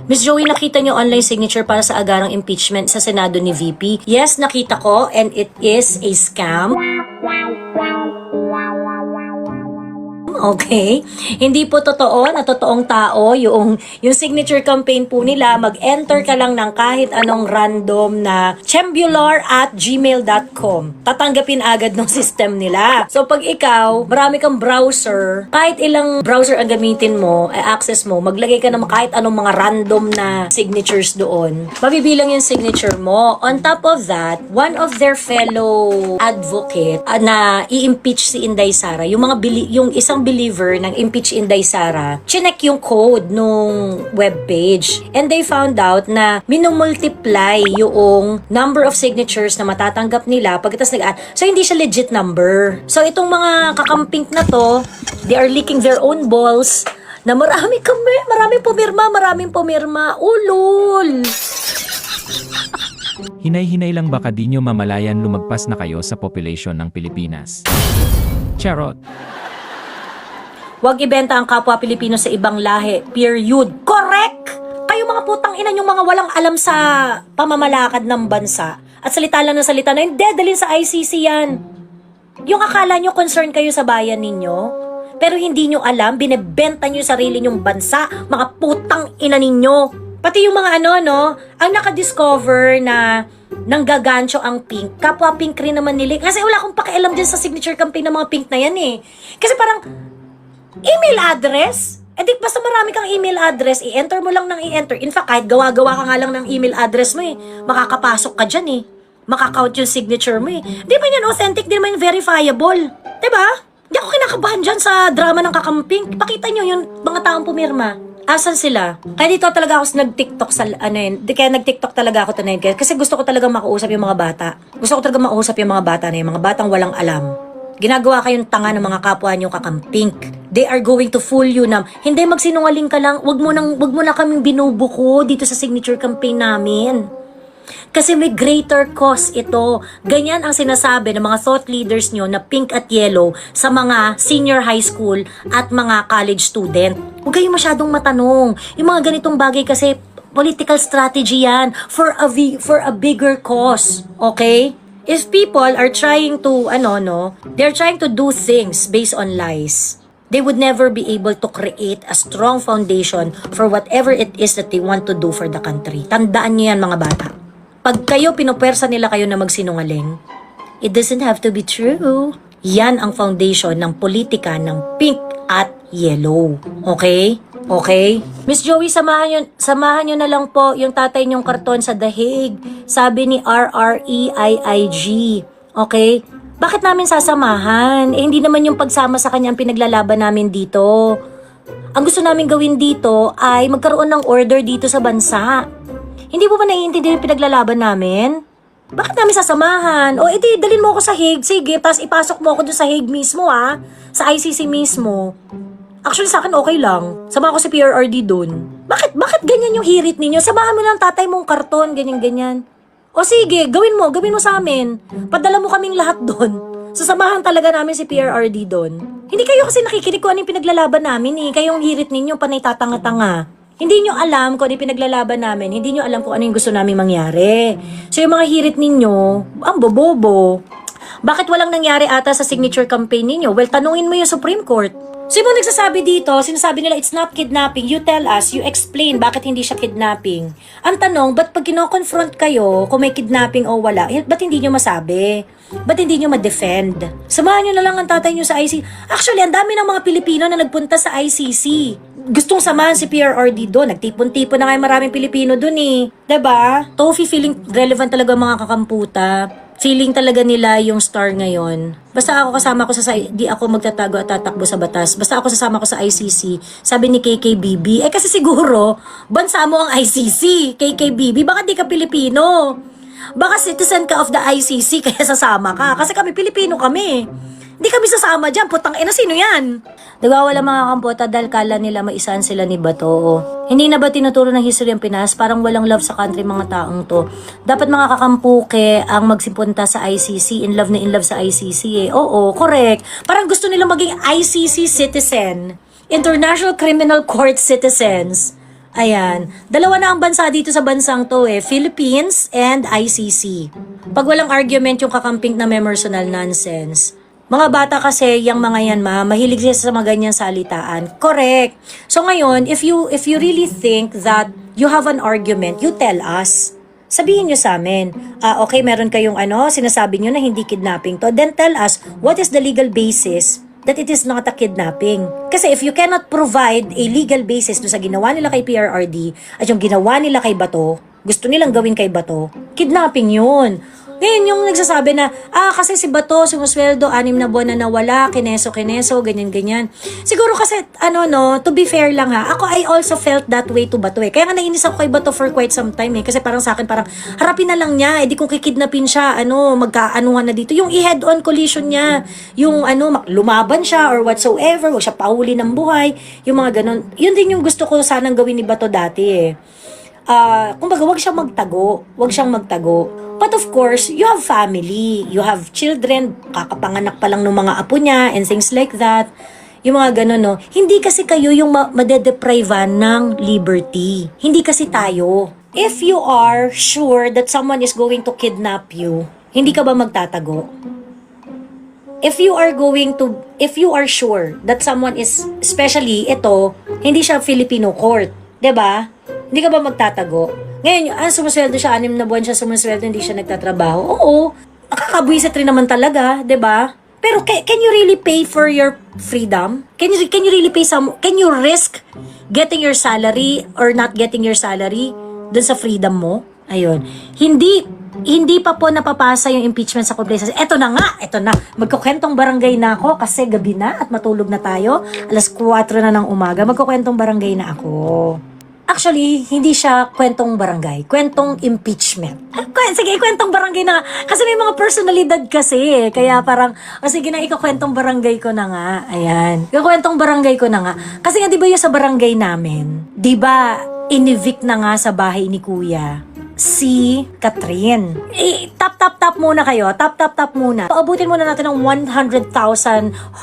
Miss Joey, nakita niyo online signature para sa agarang impeachment sa Senado ni VP? Yes, nakita ko, and it is a scam. Okay? Hindi po totoo na totoong tao yung signature campaign po nila. Mag-enter ka lang ng kahit anong random na chembular@gmail.com. Tatanggapin agad ng system nila. So pag ikaw, marami kang browser, kahit ilang browser ang gamitin mo, access mo, maglagay ka ng kahit anong mga random na signatures doon. Mabibilang yung signature mo. On top of that, one of their fellow advocate na i-impeach si Inday Sara, yung isang believer ng impeach Inday Sara, chinek yung code nung webpage. And they found out na minumultiply yung number of signatures na matatanggap nila pagkatapos so hindi siya legit number. So itong mga kakamping na to, they are leaking their own balls na maraming pumirma. Ulol! Hinay-hinay lang baka di nyo mamalayan lumagpas na kayo sa population ng Pilipinas. Charot! Huwag ibenta ang kapwa Pilipino sa ibang lahi. Period. Correct! Kayo mga putang ina yung mga walang alam sa pamamalakad ng bansa. At salita lang na salita na, hindi, dalhin sa ICC yan. Yung akala nyo concern kayo sa bayan ninyo, pero hindi nyo alam, binebenta nyo yung sarili nyong bansa, mga putang ina ninyo. Pati yung mga ang nakadiscover na nanggagancho ang pink, kapwa pink rin naman nila. Kasi wala akong pakialam dyan sa signature campaign ng mga pink na yan eh. Kasi parang, email address? Di basta marami kang email address, i-enter mo lang ng i-enter. In fact, kahit gawa-gawa ka nga lang ng email address mo makakapasok ka dyan makakount yung signature mo Di ba yan authentic? Di naman verifiable? Diba? Di ako kinakabahan dyan sa drama ng kakamping. Pakita nyo yung mga taong pumirma. Asan sila? Kaya dito talaga ako nag-TikTok sa kaya nag-TikTok talaga ako tonight kasi gusto ko talaga makausap yung mga bata. Gusto ko talaga makausap yung mga bata yung mga batang walang alam. Ginagawa kayong tanga ng mga kapwa nyo kakampink. They are going to fool you na, hindi magsinungaling ka lang, wag mo na kaming binubuko dito sa signature campaign namin. Kasi may greater cause ito. Ganyan ang sinasabi ng mga thought leaders nyo na pink at yellow sa mga senior high school at mga college student. Huwag kayong masyadong matanong. Yung mga ganitong bagay kasi political strategy yan for a bigger cause. Okay? If people are trying to, they're trying to do things based on lies, they would never be able to create a strong foundation for whatever it is that they want to do for the country. Tandaan niyo yan mga bata. Pag kayo pinupwersa nila kayo na magsinungaling, it doesn't have to be true. Yan ang foundation ng politika ng pink at yellow. Okay? Okay? Miss Joey, samahan nyo na lang po yung tatay nyong karton sa dahig. Sabi ni RREIIG. Okay? Bakit namin sasamahan? Hindi naman yung pagsama sa kanya ang pinaglalaban namin dito. Ang gusto namin gawin dito ay magkaroon ng order dito sa bansa. Hindi po ba naiintindihan yung pinaglalaban namin? Bakit namin sasamahan? O edi, dalhin mo ako sa Hague. Sige, tapos ipasok mo ako dun sa Hague mismo sa ICC mismo. Actually, sa akin okay lang. Sama ko si PRRD dun. Bakit ganyan yung hirit ninyo? Samahan mo lang tatay mong karton, ganyan-ganyan. O sige, gawin mo sa amin. Padala mo kaming lahat dun. Sasamahan talaga namin si PRRD dun. Hindi kayo kasi nakikinig kung ano yung pinaglalaban namin Kayong hirit ninyo, panay tatanga-tanga. Hindi nyo alam kung ano yung pinaglalaban namin. Hindi nyo alam kung ano yung gusto namin mangyari. So yung mga hirit ninyo, ang bobobo. Bakit walang nangyari ata sa signature campaign ninyo? Well, tanungin mo yung Supreme Court. So yung mga nagsasabi dito, sinasabi nila it's not kidnapping. You tell us, you explain bakit hindi siya kidnapping. Ang tanong, ba't pag kino-confront kayo kung may kidnapping o wala, ba't hindi nyo masabi? Ba't hindi nyo ma-defend? Samahan nyo na lang ang tatay nyo sa ICC. Actually, ang dami ng mga Pilipino na nagpunta sa ICC. Gustong samahan si PRRD doon. Nagtipon-tipon na kayo maraming Pilipino doon Diba? Tofi feeling relevant talaga mga kakamputa. Feeling talaga nila yung star ngayon. Basta ako kasama ko di ako magtatago at tatakbo sa batas. Basta ako sasama ko sa ICC. Sabi ni KKBB, kasi siguro, bansa mo ang ICC, KKBB. Baka di ka Pilipino. Baka citizen ka of the ICC, kaya sasama ka. Kasi kami, Pilipino kami. Di kami sasama dyan. Putang ina, sino yan? Nagwawala mga kampota dahil kala nila maisahan sila ni Bato. Hindi na ba tinuturo ng history ang Pinas? Parang walang love sa country mga taong to. Dapat mga kakampuke ang magsipunta sa ICC. In love na in love sa ICC Oo, correct. Parang gusto nilang maging ICC citizen. International Criminal Court citizens. Ayan. Dalawa na ang bansa dito sa bansang to Philippines and ICC. Pag walang argument yung kakamping na memersonal nonsense. Mga bata kasi, yung mga yan mahilig sila sa mga ganyan salitaan. Correct. So ngayon, if you really think that you have an argument, you tell us. Sabihin nyo sa amin, okay, meron kayong sinasabi nyo na hindi kidnapping to, then tell us, what is the legal basis that it is not a kidnapping? Kasi if you cannot provide a legal basis do sa ginawa nila kay PRRD at yung ginawa nila kay Bato, gusto nilang gawin kay Bato, kidnapping yun. Ngayon yung nagsasabi na, kasi si Bato, sumusweldo, 6 na buwan na nawala, kineso, ganyan. Siguro kasi, to be fair lang ako, I also felt that way to Bato Kaya nga nainis ako kay Bato for quite some time Kasi parang sa akin, parang harapin na lang niya, di kung kikidnapin siya, magkaanuhan na dito. Yung i-head-on collision niya, yung lumaban siya or whatsoever, wag siya pahuli ng buhay, yung mga ganun. Yun din yung gusto ko sanang gawin ni Bato dati kumbaga, wag siyang magtago. But of course, you have family, you have children, kakapanganak pa lang ng mga apo niya, and things like that. Yung mga ganun, no? Hindi kasi kayo yung madedeprivan ng liberty. Hindi kasi tayo. If you are sure that someone is going to kidnap you, hindi ka ba magtatago? If you are sure that someone is, especially ito, hindi siya Filipino court, 'di ba? Hindi ka ba magtatago? Ngayon, sumusweldo siya, 6 na buwan siya sumusweldo, hindi siya nagtatrabaho. Oo, nakakabuisit rin naman talaga, 'di ba? Pero can you really pay for your freedom? Can you really pay can you risk getting your salary or not getting your salary dun sa freedom mo? Ayun. Hindi pa po napapasa yung impeachment sa complaints. Eto na. Magkukwentong barangay na ako kasi gabi na at matulog na tayo. 4:00 na ng umaga. Magkukwentong barangay na ako. Actually, hindi siya kwentong barangay. Kwentong impeachment. Sige, kwentong barangay na. Kasi may mga personalidad kasi. Kaya parang, sige na, ikakwentong barangay ko na nga. Ayan. Ikakwentong barangay ko na nga. Kasi nga, di ba yung sa barangay namin? Di ba, in-evict na nga sa bahay ni Kuya si Catherine. Tap muna kayo. Tap muna. Paabutin muna natin ng 100,000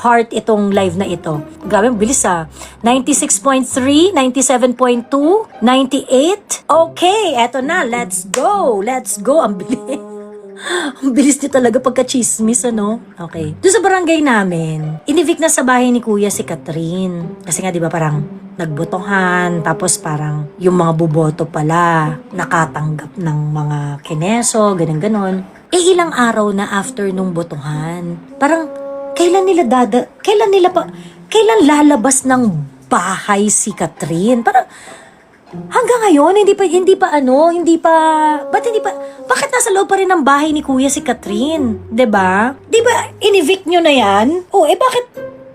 heart itong live na ito. Grabe, bilis 96.3, 97.2, 98. Okay, eto na. Let's go. Ang bilis. Ang bilis niya talaga pagka-chismis, Okay. Doon sa barangay namin, in-evict na sa bahay ni Kuya si Catherine. Kasi nga, di ba, parang nagbotohan, tapos parang yung mga buboto pala, nakatanggap ng mga kineso, ganon. Ilang araw na after nung botohan, parang, kailan lalabas ng bahay si Catherine? Parang, hanggang ngayon, bakit nasa loob pa rin ng bahay ni Kuya si Catherine? 'Di ba? 'Di ba, in-evict nyo na yan?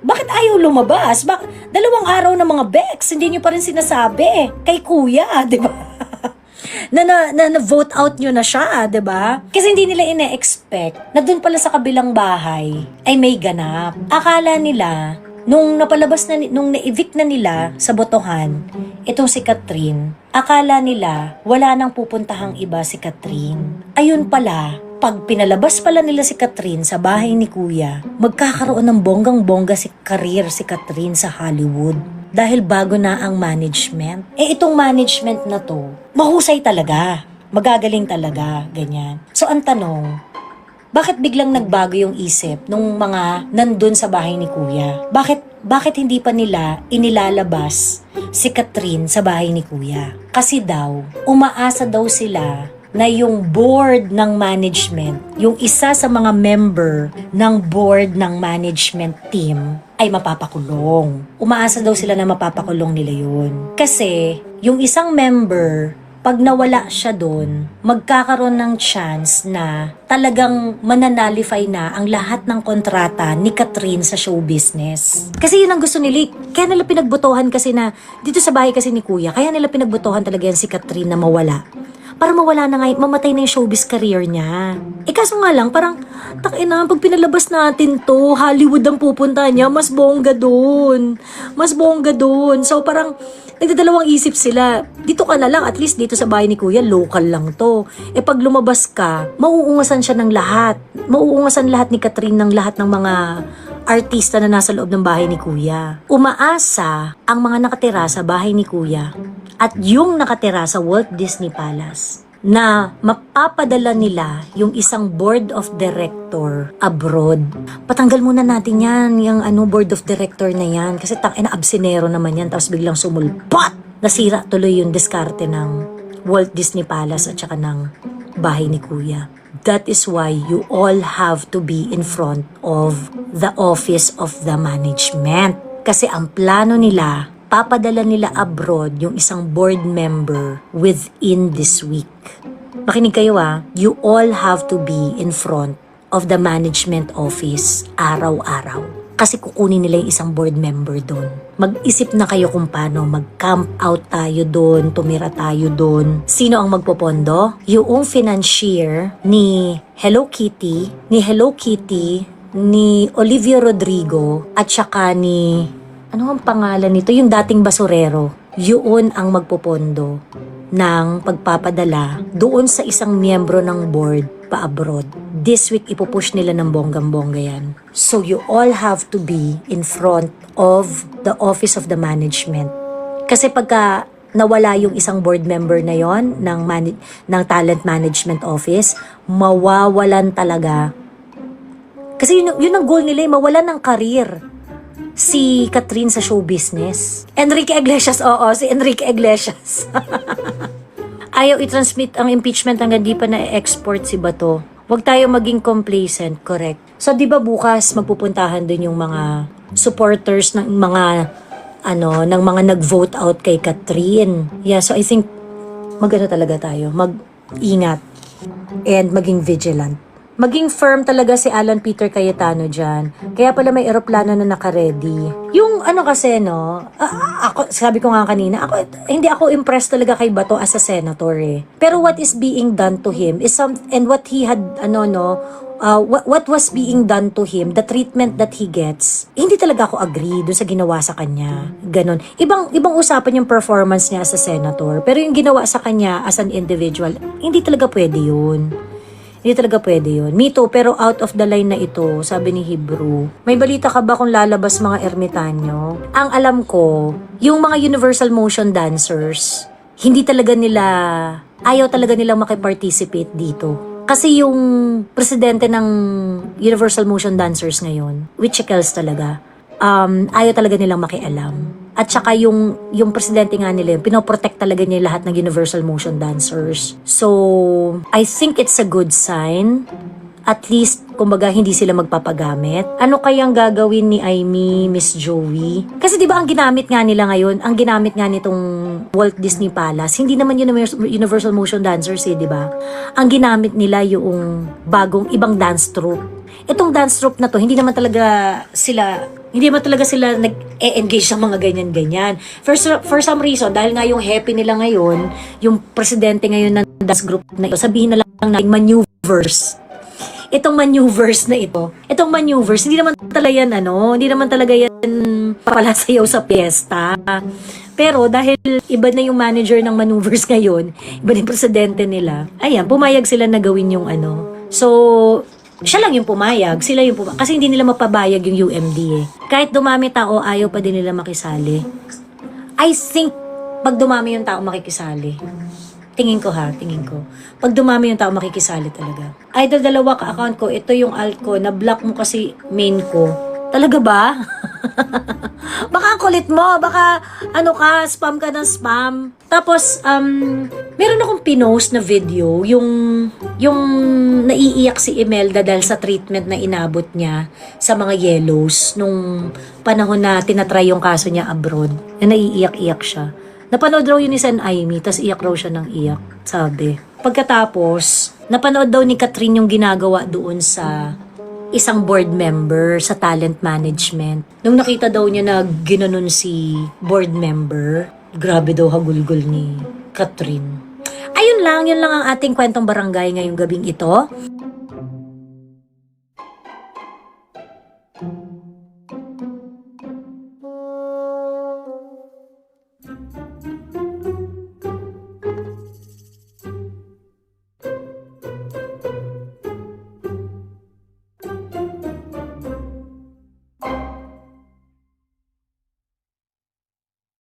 Bakit ayaw lumabas? 2 araw na mga Bex, hindi nyo pa rin sinasabi kay Kuya, 'di ba? na vote out nyo na siya, 'di ba? Kasi hindi nila ine-expect na doon pala sa kabilang bahay ay may ganap. Akala nila nung na-evict na nila sa botohan, itong si Catherine, akala nila wala nang pupuntahang iba si Catherine. Ayun pala, pag pinalabas pala nila si Catherine sa bahay ni Kuya, magkakaroon ng bonggang-bongga si Catherine sa Hollywood. Dahil bago na ang management. Itong management na to, mahusay talaga. Magagaling talaga, ganyan. So ang tanong, bakit biglang nagbago yung isip nung mga nandun sa bahay ni Kuya? Bakit hindi pa nila inilalabas si Catherine sa bahay ni Kuya? Kasi daw, umaasa daw sila na yung board ng management, yung isa sa mga member ng board ng management team ay mapapakulong. Umaasa daw sila na mapapakulong nila yun. Kasi yung isang member, pag nawala siya doon, magkakaroon ng chance na talagang mananalify na ang lahat ng kontrata ni Catherine sa show business. Kasi yun ang gusto nila. Kaya nila pinagbotohan kasi na, dito sa bahay kasi ni Kuya, kaya nila pinagbotohan talaga yan si Catherine na mawala. Para mawala na nga, mamatay na yung showbiz career niya. Kaso nga lang, parang, pag pinalabas natin to, Hollywood ang pupunta niya, mas bongga doon. So parang, nagdadalawang isip sila. Dito ka na lang, at least dito sa bahay ni Kuya, local lang to. Pag lumabas ka, mauungasan siya ng lahat. Mauungasan lahat ni Catherine ng lahat ng mga artista na nasa loob ng bahay ni Kuya. Umaasa ang mga nakatira sa bahay ni Kuya at yung nakatira sa Walt Disney Palace na mapapadala nila yung isang board of director abroad. Patanggal muna natin yan, yung board of director na yan. Kasi absinero naman yan, tapos biglang sumulpot. Nasira tuloy yung diskarte ng Walt Disney Palace at saka ng bahay ni Kuya. That is why you all have to be in front of the office of the management. Kasi ang plano nila, papadala nila abroad yung isang board member within this week. Makinig kayo you all have to be in front of the management office araw-araw. Kasi kukunin nila yung isang board member doon. Mag-isip na kayo kung paano mag-camp out tayo doon, tumira tayo doon. Sino ang magpopondo? Yung financier ni Hello Kitty, ni Olivia Rodrigo, at saka ni ano ang pangalan nito? Yung dating basurero. Yun ang magpopondo ng pagpapadala doon sa isang miyembro ng board pa-abroad. This week, ipupush nila ng bonggang-bongga yan. So you all have to be in front of the office of the management. Kasi pagka nawala yung isang board member na yon ng talent management office, mawawalan talaga. Kasi yun ang goal nila, mawalan ng career si Catherine sa show business. Enrique Iglesias, si Enrique Iglesias. Ayaw i-transmit ang impeachment hanggang di pa na-export si Bato. Huwag tayo maging complacent, correct? So, di ba bukas magpupuntahan din yung mga supporters ng mga nag-vote out kay Catherine. Yeah, so I think talaga tayo. Mag-ingat and maging vigilant. Maging firm talaga si Alan Peter Cayetano dyan. Kaya pala may eroplano na naka-ready. Yung kasi ako, sabi ko nga kanina, hindi ako impressed talaga kay Bato as a senator Pero what is being done to him is and what he had, what was being done to him, the treatment that he gets, hindi talaga ako agree dun sa ginawa sa kanya. Ganon. Ibang usapan yung performance niya as a senator. Pero yung ginawa sa kanya as an individual, hindi talaga pwede yun. Hindi talaga pwede yun. Me too, pero out of the line na ito, sabi ni Hebrew. May balita ka ba kung lalabas mga ermitanyo? Ang alam ko, yung mga universal motion dancers, ayaw talaga nilang makiparticipate dito. Kasi yung presidente ng Universal Motion Dancers ngayon, Wichikels talaga, ayaw talaga nilang makialam. At saka yung presidente nga nila, pinoprotect talaga niya lahat ng Universal Motion Dancers. So, I think it's a good sign. At least, kumbaga, hindi sila magpapagamit. Ano kayang gagawin ni Aimee, Miss Joey? Kasi di ba ang ginamit nga nila ngayon, ang ginamit nga nitong Walt Disney Palace, hindi naman Universal Motion Dancers di ba? Ang ginamit nila yung bagong ibang dance troupe. Itong dance troupe na to, hindi naman talaga sila nag-e-engage sa mga ganyan-ganyan. For some reason, dahil nga yung happy nila ngayon, yung presidente ngayon ng dance group na ito, sabihin na lang natin maneuvers. Itong maneuvers na ito, hindi naman talaga yan papalasayaw sa piyesta. Pero dahil iba na yung manager ng maneuvers ngayon, iba na yung presidente nila, ayan, pumayag sila na gawin yung So, siya lang yung pumayag, kasi hindi nila mapabayag yung UMD Kahit dumami tao, ayaw pa din nila makisali. I think, pag dumami yung tao makikisali. Tingin ko. Pag dumami yung tao makikisali talaga. Idol, dalawa ka-account ko, ito yung alt ko, na-block mo kasi main ko. Talaga ba? Baka kulit mo, baka spam ka ng spam. Tapos, meron akong pinost na video, yung naiiyak si Imelda dahil sa treatment na inabot niya sa mga yellows nung panahon na tinatry yung kaso niya abroad. Na naiiyak-iyak siya. Napanood raw yun ni Sen Aimee, tas iyak raw siya ng iyak, sabi. Pagkatapos, napanood daw ni Catherine yung ginagawa doon sa isang board member sa talent management. Nung nakita daw niya na ginanon si board member, grabe daw hagulgol ni Catherine. Ayun lang, yun lang ang ating kwentong barangay ngayong gabing ito.